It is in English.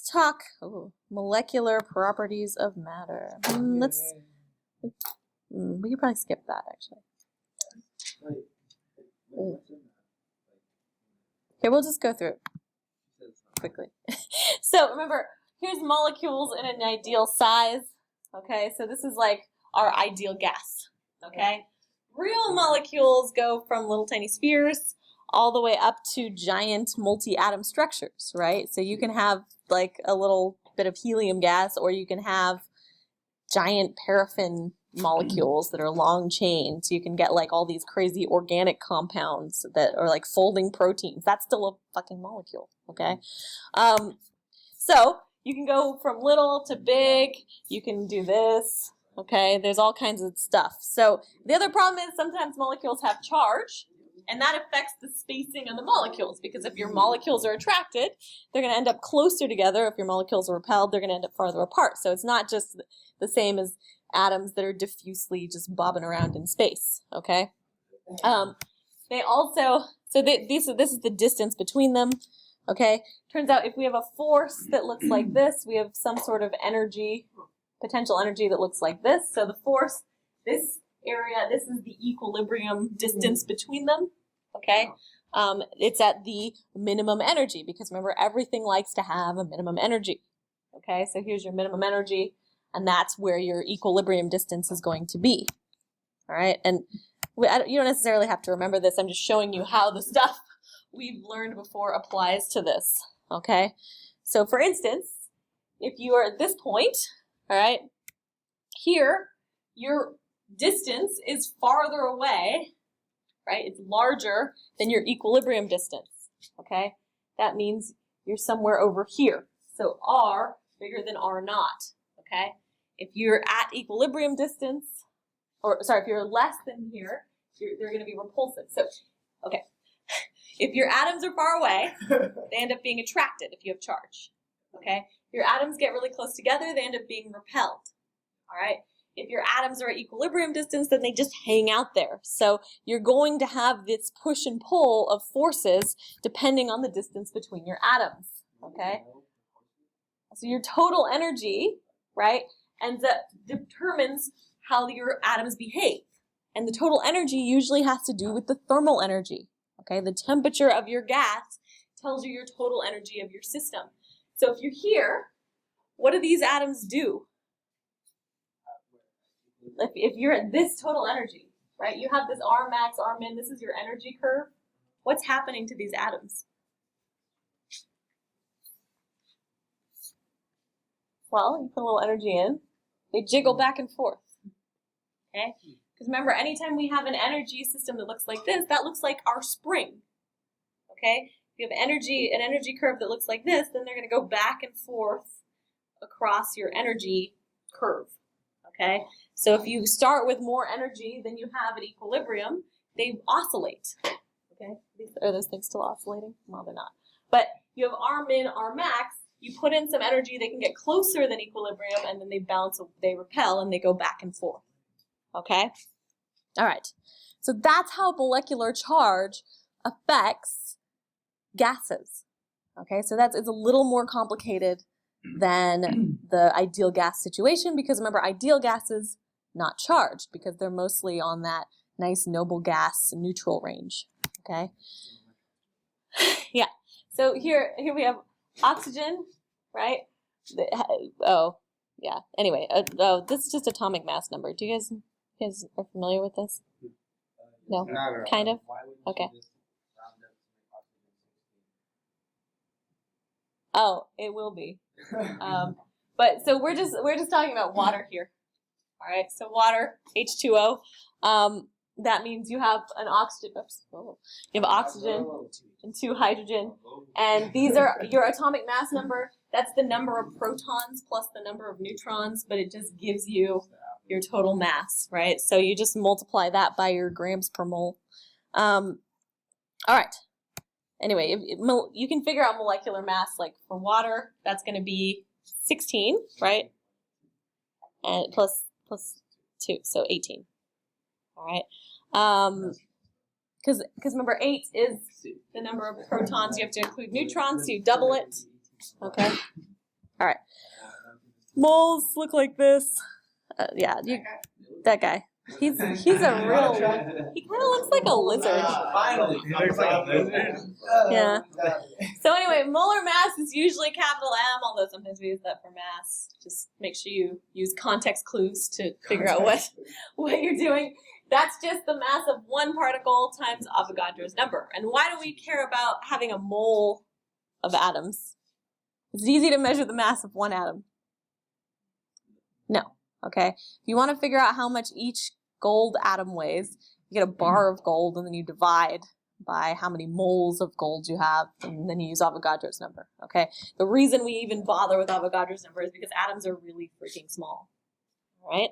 let's talk molecular properties of matter. We could probably skip that, actually. Okay, we'll just go through it quickly. So remember, here's molecules in an ideal size. Okay, so this is like our ideal gas. Okay, real molecules go from little tiny spheres all the way up to giant multi-atom structures, right? So you can have like a little bit of helium gas, or you can have giant paraffin molecules that are long chain. So you can get like all these crazy organic compounds that are like folding proteins. That's still a fucking molecule, okay? So you can go from little to big. You can do this, okay? There's all kinds of stuff. So the other problem is sometimes molecules have charge, and that affects the spacing of the molecules, because if your molecules are attracted, they're going to end up closer together. If your molecules are repelled, they're going to end up farther apart. So it's not just the same as atoms that are diffusely just bobbing around in space, okay? They also, this is the distance between them, okay? Turns out if we have a force that looks like this, we have some sort of energy, potential energy that looks like this. So the force, this area, this is the equilibrium distance between them, okay? It's at the minimum energy, because remember, everything likes to have a minimum energy, okay? So here's your minimum energy, and that's where your equilibrium distance is going to be, all right? And you don't necessarily have to remember this. I'm just showing you how the stuff we've learned before applies to this, okay? So for instance, if you are at this point, all right, here, your distance is farther away, right? It's larger than your equilibrium distance, okay? That means you're somewhere over here. So R bigger than R naught, okay? If you're at equilibrium distance, or sorry, if you're less than here, they're going to be repulsive. So, okay, if your atoms are far away, they end up being attracted if you have charge, okay? If your atoms get really close together, they end up being repelled, all right? If your atoms are at equilibrium distance, then they just hang out there. So you're going to have this push and pull of forces depending on the distance between your atoms, okay? So your total energy, right, ends up determines how your atoms behave. And the total energy usually has to do with the thermal energy, okay? The temperature of your gas tells you your total energy of your system. So if you're here, what do these atoms do? If you're at this total energy, right, you have this R max, R min, this is your energy curve. What's happening to these atoms? Well, you put a little energy in, they jiggle back and forth, okay? Because remember, anytime we have an energy system that looks like this, that looks like our spring, okay? If you have an energy curve that looks like this, then they're going to go back and forth across your energy curve, okay? So if you start with more energy than you have at equilibrium, they oscillate, okay? Are those things still oscillating? Well, they're not. But you have R min, R max, you put in some energy, they can get closer than equilibrium, and then they bounce, they repel, and they go back and forth, okay? All right, so that's how molecular charge affects gases, okay? So it's a little more complicated than the ideal gas situation, because remember, ideal gases not charged, because they're mostly on that nice noble gas neutral range, okay? Yeah, so here we have oxygen, right? Oh, yeah, anyway, this is just atomic mass number. Do you guys are familiar with this? No? Kind of? Okay. Oh, it will be. But so we're just talking about water here. All right, so water, H2O. That means you have an oxygen. Oops, you have oxygen and 2 hydrogen, and these are your atomic mass number. That's the number of protons plus the number of neutrons, but it just gives you your total mass, right? So you just multiply that by your grams per mole. All right. Anyway, you can figure out molecular mass, like for water, that's going to be 16, right? And plus 2, so 18. All right. Because remember, 8 is the number of protons. You have to include neutrons, so you double it. Okay. All right. Moles look like this. Yeah, that guy. He's a real. He kind of looks like a lizard. Finally, he looks like a lizard. Yeah. So anyway, molar mass is usually capital M, although sometimes we use that for mass. Just make sure you use context clues to figure out what you're doing. That's just the mass of one particle times Avogadro's number. And why do we care about having a mole of atoms? It's easy to measure the mass of one atom. No. Okay? If you want to figure out how much each gold atom weighs, you get a bar of gold and then you divide by how many moles of gold you have, and then you use Avogadro's number. Okay? The reason we even bother with Avogadro's number is because atoms are really freaking small. All right?